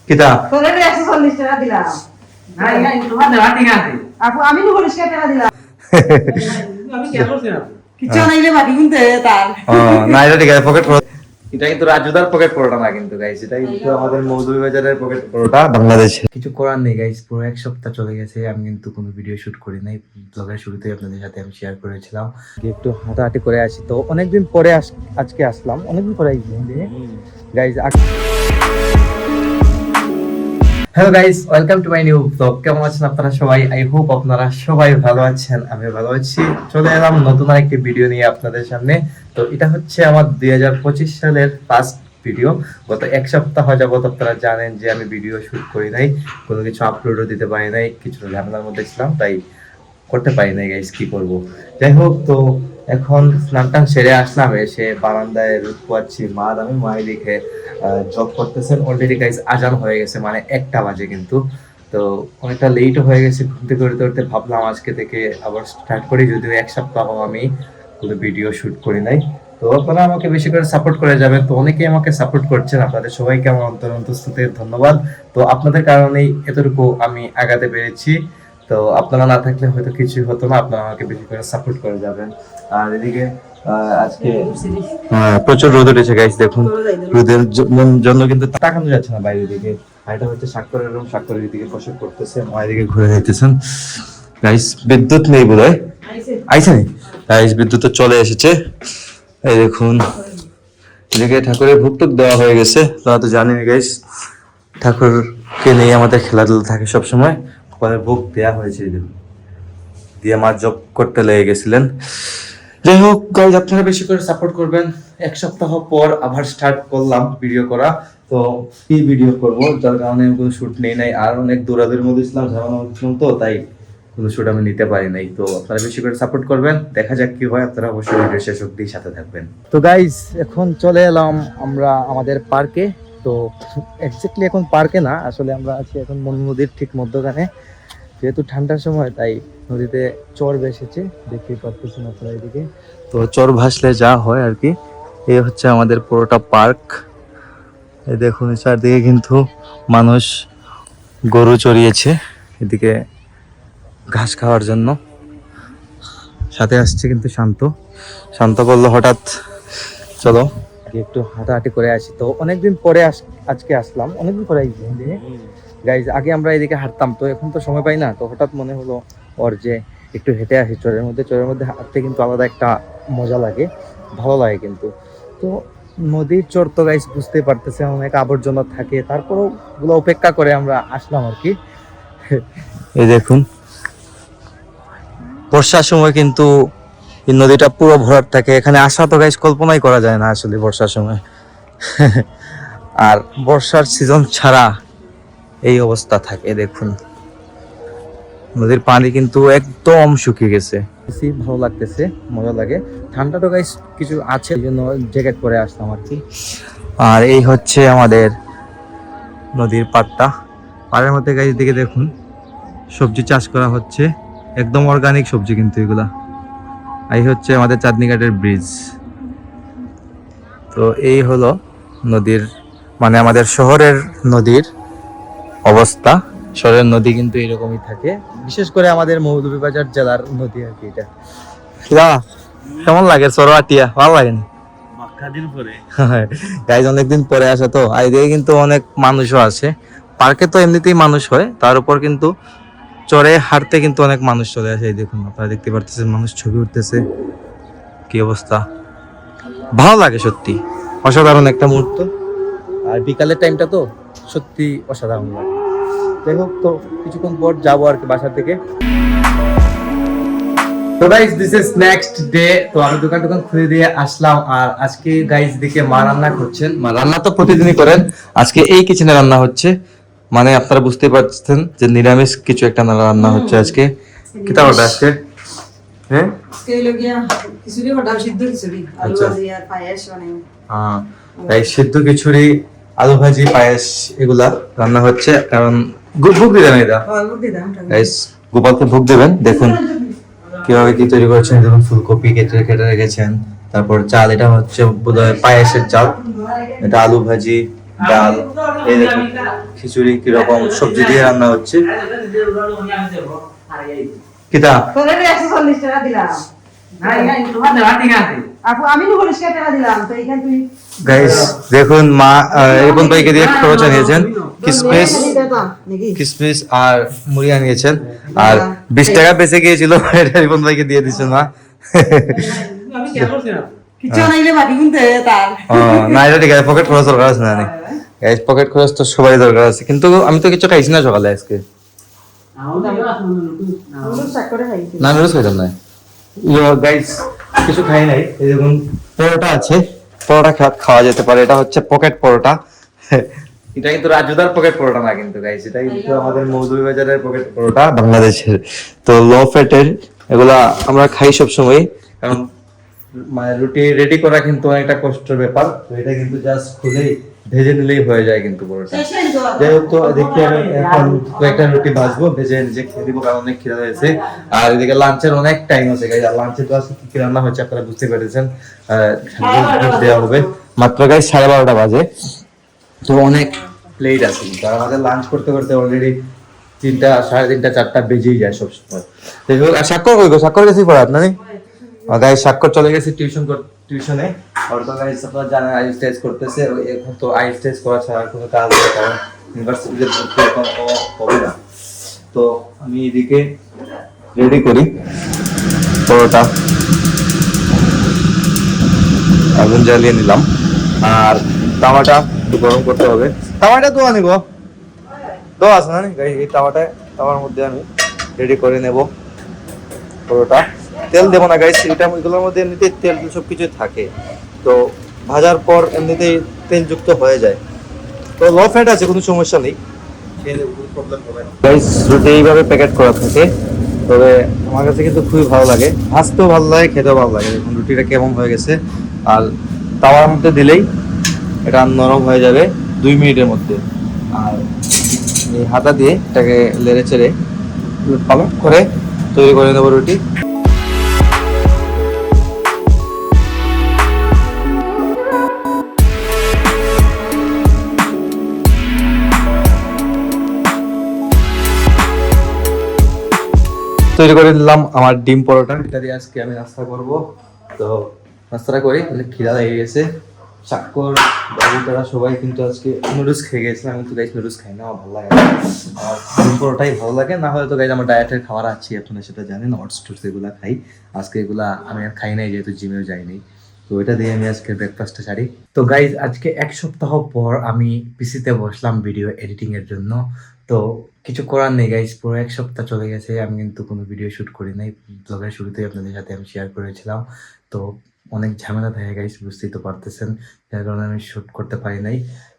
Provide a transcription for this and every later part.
কিতা তোরে 140 টাকা দিলাম না তোমার দেওয়া ঠিক আছে আপু আমি 40 টাকা দিলাম আমি কেন করছি না কিছু নাইলে বাকি কিনতে তার না এটা ঠিক আছে পকেট পরোটা এটা কিন্তু রাজুদার পকেট পরোটা না কিন্তু গাইস এটা কিন্তু আমাদের মৌলভীবাজারের পকেট পরোটা বাংলাদেশে কিছু করার নেই গাইস পুরো এক সপ্তাহ চলে গেছে আমি কিন্তু কোনো ভিডিও শুট করি নাই ব্লগের শুরুতেই আপনাদের সাথে আমি শেয়ার করেছিলাম একটু হাঁটাহাঁটি করে আসি তো অনেকদিন পরে আজকে আসলাম অনেকদিন পরে guys hello guys welcome to my new blog কেমন আছেন আপনারা সবাই আই হোপ আপনারা সবাই ভালো আছেন আমি ভালো আছি চলে এলাম নতুন আরেকটি ভিডিও নিয়ে আপনাদের সামনে তো এটা হচ্ছে আমার 2025 সালের ফার্স্ট ভিডিও গত এক সপ্তাহ যাবত আপনারা জানেন যে আমি ভিডিও শুট করি নাই কোনো কিছু আপলোডও দিতে পারি নাই কিছু ঝামেলার মধ্যে ছিলাম তাই করতে পারি নাই গাইস কি করব যাই হোক তো এখন স্নান টান সেরে আসলাম এসে বারান্দায় রোদ পোয়াচ্ছি মা এদিকে জব করতেছেন অলরেডি গাইস আজান হয়ে গেছে মানে 1টা বাজে কিন্তু তো অনেকটা লেট হয়ে গেছে ঘুম থেকে উঠতে ভাবলাম আজকে থেকে আবার স্টার্ট করি যদিও এক সপ্তাহ আমি কোনো ভিডিও শুট করি নাই তো আপনারা আমাকে বেশি করে সাপোর্ট করে যাবেন তো অনেকেই আমাকে সাপোর্ট করছেন আপনাদের সবাইকে আমার অন্তঃস্থ ধন্যবাদ তো আপনাদের কারণেই এতটুকু আমি আগাতে পেরেছি তো আপনারা না থাকলে হয়তো কিছুই হতো না আপনারা আমাকে বেশি করে সাপোর্ট করে যাবেন আর এদিকে আজকে প্রচুর রোদ উঠেছে গাইস দেখুন রোদের জন্য কিন্তু তাকানো যাচ্ছে না বাইরের দিকে আর এটা হচ্ছে স্বাক্ষরের রুম স্বাক্ষরের দিকে বসে করতেছে মায়ের দিকে ঘুরে যাইতেছেন গাইস বিদ্যুৎ নেই বোধহয় আইছে নি গাইস বিদ্যুৎ তো চলে এসেছে এই দেখুন এদিকে ঠাকুরের ভোগ টুক দেওয়া হয়ে গেছে তোমরা তো জানেন গাইস ঠাকুরকে নিয়ে আমাদের খেলাধুলা থাকে সবসময় ওখানে ভোগ দেওয়া হয়েছে দিয়ে মা জব করতে লেগে গেছিলেন যাই হোক গাইজ আপনারা বেশি করে সাপোর্ট করবেন এক সপ্তাহ পর আবার স্টার্ট করলাম ভিডিও করা তো কি ভিডিও করব যার কারণে আমি কোনো শুট নেই নাই আর অনেক দৌড়াদৌড়ির মধ্যে ছিলাম ঝামেলার মধ্যে ছিলাম তো তাই কোনো শুট আমি নিতে পারি নাই তো আপনারা বেশি করে সাপোর্ট করবেন দেখা যাক কি হয় আপনারা অবশ্যই ভিডিও শেষ অবধি সাথে থাকবেন তো গাইজ এখন চলে এলাম আমরা আমাদের পার্কে তো এক্স্যাক্টলি এখন পার্কে না আসলে আমরা আছি এখন নদীর ঠিক মধ্যখানে যেহেতু ঠান্ডার সময় তাই নদীতে চর ভেসেছে দেখতেই পাচ্ছেন আপনারা এদিকে তো চর ভাসলে যা হয় আর কি এই হচ্ছে আমাদের পুরোটা পার্ক এই দেখুন চারদিকে কিন্তু মানুষ গরু চড়িয়েছে এদিকে ঘাস খাওয়ার জন্য সাথে আসছে কিন্তু শান্ত বললো হঠাৎ চলো একটু হাঁটাহাঁটি করে আসি তো অনেকদিন পরে আজকে আসলাম অনেকদিন পরে গাইজ আগে আমরা এদিকে হাঁটতাম তো এখন তো সময় পাই না তো হঠাৎ মনে হলো ওর যে একটু হেঁটে আসি চরের মধ্যে হাঁটতে কিন্তু আলাদা একটা মজা লাগে ভালো লাগে কিন্তু তো নদীর চর তো গাইজ বুঝতেই পারতেছে অনেক আবর্জনা থাকে তারপরও গুলো উপেক্ষা করে আমরা আসলাম আর কি এই দেখুন বর্ষার সময় কিন্তু এই নদীটা পুরো ভরাট থাকে এখানে আসা তো গাইজ কল্পনাই করা যায় না আসলে বর্ষার সময় আর বর্ষার সিজন ছাড়া এই অবস্থা থাকে দেখুন নদীর পানি কিন্তু একদম শুকিয়ে গেছে ভালো লাগতেছে মজা লাগে ঠান্ডা তো গাইস কিছু আছে এই জন্য জ্যাকেট পরে আসলাম আর কি আর এই হচ্ছে আমাদের নদীর পাড়ের মধ্যে গাইস দিকে দেখুন সবজি চাষ করা হচ্ছে একদম অর্গানিক সবজি কিন্তু এগুলা এই হচ্ছে আমাদের চাঁদনীঘাটের ব্রিজ তো এই হলো নদীর মানে আমাদের শহরের নদীর অবস্থা শহরের নদী কিন্তু এরকমই থাকে বিশেষ করে আমাদের মৌলভীবাজার জেলার নদী আর কি এটা কেমন লাগে সরোয়াটিয়া ভালো লাগে না গাইজ অনেকদিন পরে আসে তো এদিকে কিন্তু অনেক মানুষও আছে পার্কে তো এমনিতেই মানুষ হয় তার উপর কিন্তু চরে হাঁটতে কিন্তু অনেক মানুষ চলে আসে এই দেখুন আপনারা দেখতে পারতেছেন মানুষ ছবি উঠতেছে কি অবস্থা ভালো লাগে সত্যি অসাধারণ একটা মুহূর্ত আর বিকালের টাইমটা তো সত্যি অসাধারণ লাগে যাই হোক তো কিছুক্ষণ পর যাবো আর কি বাসা থেকে তো guys this is next day তো আমি দোকান খুলে দিয়ে আসলাম আর আজকে গাইস দিকে মা রান্না করছেন মা রান্না তো প্রতিদিনই করেন আজকে এই কিচেনে রান্না হচ্ছে মানে আপনারা বুঝতে পারছেন যে নিরামিষ কিছু একটা রান্না হচ্ছে আজকে কি তা ওটা আজকে হ্যাঁ আজকে লগিয়া খিচুড়ি বানাও সিদ্ধ খিচুড়ি আলু ভাজি আর পায়েস বানাই হ্যাঁ গাইস সিদ্ধ খিচুড়ি আলু ভাজি পায়েস এগুলা রান্না হচ্ছে কারণ ভোগ দিবেন এটা গাইস গোপালকে ভোগ দেবেন দেখুন কিভাবে কি তৈরি করেছেন দেখুন ফুলকপি কেটে রেখেছেন তারপর চাল এটা হচ্ছে বোধহয় পায়েসের চাল এটা আলু ভাজি ডাল, এই দেখুন খিচুড়ি কিরকম সবজি দিয়ে রান্না হচ্ছে। কিতা তোরে 140 টাকা দিলাম আপু আমি 40 টাকা দিলাম তো এইখান তুই গাইস দেখুন মা রিপন ভাইকে দিয়ে খরচ নিয়েছেন কিসমিস নাকি কিসমিস আর মুড়ি আনিয়েছেন আর 20 টাকা বেঁচে গিয়েছিল এটা রিপন ভাইকে দিয়ে দিচ্ছেন মা। আমি খেয়াল করছি না কিছু নাইলে বাকি কিনতে তার না এটা ঠিক আছে, পকেট খরচ দরকার আছে না গাইস, পকেট খরচ তো সবাই দরকার আছে, কিন্তু আমি তো কিছু খাইছি না সকালে আজকে। আমরা চেক করে খাইছি না নুডলস খাইতাম না গাইস, কিছু খাই নাই। এই দেখুন পরোটা আছে, পরোটা খাওয়া যেতে পারে, এটা হচ্ছে পকেট পরোটা। এটা কিন্তু রাজুদার পকেট পরোটা না কিন্তু গাইস, এটা কিন্তু আমাদের মৌলভীবাজারের পকেট পরোটা বাংলাদেশের। তো লো ফ্যাটের এগুলা আমরা খাই সব সময়, কারণ মানে রুটি রেডি করা কিন্তু অনেকটা কষ্টের ব্যাপার। তো এটা কিন্তু জাস্ট খুলেই ভেজে নিলেই হয়ে যায় কিন্তু পরোটা। যাই হোক, তো দেখি আমি এখন কয়েকটা রুটি ভাজবো, ভেজে নিজে খেয়ে দিব, কারণ অনেক খিদা হয়েছে। আর এদিকে লাঞ্চের অনেক টাইম আছে গাইস, আর লাঞ্চে তো আজকে কি রান্না হচ্ছে আপনারা বুঝতে পেরেছেন। দেওয়া হবে মাত্র গাইস 12:30 বাজে, তো অনেক লেট আছে কিন্তু। আর আমাদের লাঞ্চ করতে করতে অলরেডি 3টা 3:30 4টা বেজেই যায় সব সময়। দেখো আর স্বাক্ষর কই গো, স্বাক্ষর গেছি পড়া আপনার গাইস, স্বাক্ষর চলে গেছে টিউশনে। আর তো গাইস আপনারা জানেন আইএলটিএস টেস্ট করতেছে, এখন তো আইএলটিএস টেস্ট করা ছাড়া কোনো কাজ নেই, কারণ ইউনিভার্সিটিতে ভর্তি এখন হবে না। তো আমি এদিকে রেডি করি পরোটা, আগুন জ্বালিয়ে নিলাম। আর তাওয়াটা একটু গরম করতে হবে। তাওয়াটা তো আনিব তো আছে না গাইস, এই তাওয়ার মধ্যে আমি রেডি করে নেব পরোটা। তেল দেবো না গাইস, এটা এগুলোর মধ্যে এমনিতেই তেল সবকিছু থাকে, তো ভাজার পর এমনিতেই তেলযুক্ত হয়ে যায়। তো লো ফ্যাট আছে, কোনো সমস্যা নেই, খেয়ে নেব, কোনো প্রবলেম হবে না গাইস। রুটি এইভাবে প্যাকেট করা থাকে, তবে আমার কাছে কিন্তু খুবই ভালো লাগে, ভাজতেও ভালো লাগে, খেতেও ভালো লাগে। দেখুন রুটিটা কেমন হয়ে গেছে, আর তাওয়ার মধ্যে দিলেই এটা নরম হয়ে যাবে 2 মিনিটের মধ্যে। আর এই হাতা দিয়ে এটাকে লেড়ে চেড়ে ভালো করে তৈরি করে নেবো রুটি। তৈরি করে নিলাম আমার ডিম পরোটা, এটা দিয়ে আজকে আমি নাস্তা করব। তো নাস্তাটা করি, অনেক খিদা লেগে গেছে। স্বাক্ষর বাবু তারা সবাই কিন্তু আজকে নুডলস খেয়ে গেছিলাম, আমি তো গাইস নুডলস খাই না, আমার ভালো লাগে না। আর ডিম পরোটাই ভালো লাগে, না হলে তো গাইস আমার ডায়েটের খাবার আছে, আপনারা সেটা জানেন, ওটস টুটস এগুলো খাই। আজকে এগুলা আমি আর খাই নাই, যেহেতু জিমেও যাইনি। তো এটা দিয়ে আমি আজকে ব্রেকফাস্টটা সারি। তো গাইজ আজকে 1 সপ্তাহ পর আমি পিসিতে বসলাম ভিডিও এডিটিং এর জন্য। তো কিছু করার নেই গাইজ, পুরো 1 সপ্তাহ চলে গেছে, আমি কিন্তু কোনো ভিডিও শুট করি নাই। ব্লগের শুরুতেই আপনাদের সাথে আমি শেয়ার করেছিলাম। তো অনেক ঝামেলা থাকে গাইজ, বুঝতেই তো পারতেছেন, যার কারণে আমি শুট করতে পারি নাই।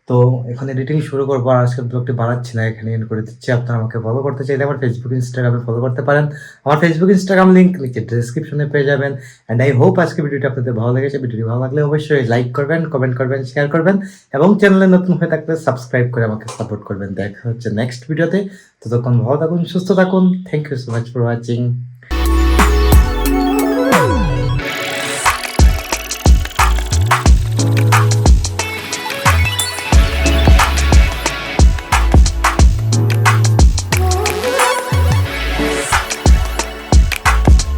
তো এখন এডিটিং শুরু করবো, আর আজকে ব্লগটি বানাচ্ছি না, এখানে এন্ড করে দিচ্ছি। আপনারা আমাকে ফলো করতে চাইলে আমার ফেসবুক ইনস্টাগ্রামে ফলো করতে পারেন, আমার ফেসবুক ইনস্টাগ্রাম লিঙ্ক নিচে ডেসক্রিপশনে পেয়ে যাবেন। অ্যান্ড আই হোপ আজকে ভিডিওটি আপনাদের ভালো লেগেছে। ভিডিওটি ভালো লাগলে অবশ্যই লাইক করবেন, কমেন্ট করবেন, শেয়ার করবেন, এবং চ্যানেলে নতুন হয়ে থাকলে সাবস্ক্রাইব করে আমাকে সাপোর্ট করবেন। দেখা হচ্ছে নেক্সট ভিডিওতে, ততক্ষণ ভালো থাকুন, সুস্থ থাকুন। Thank you so much for watching.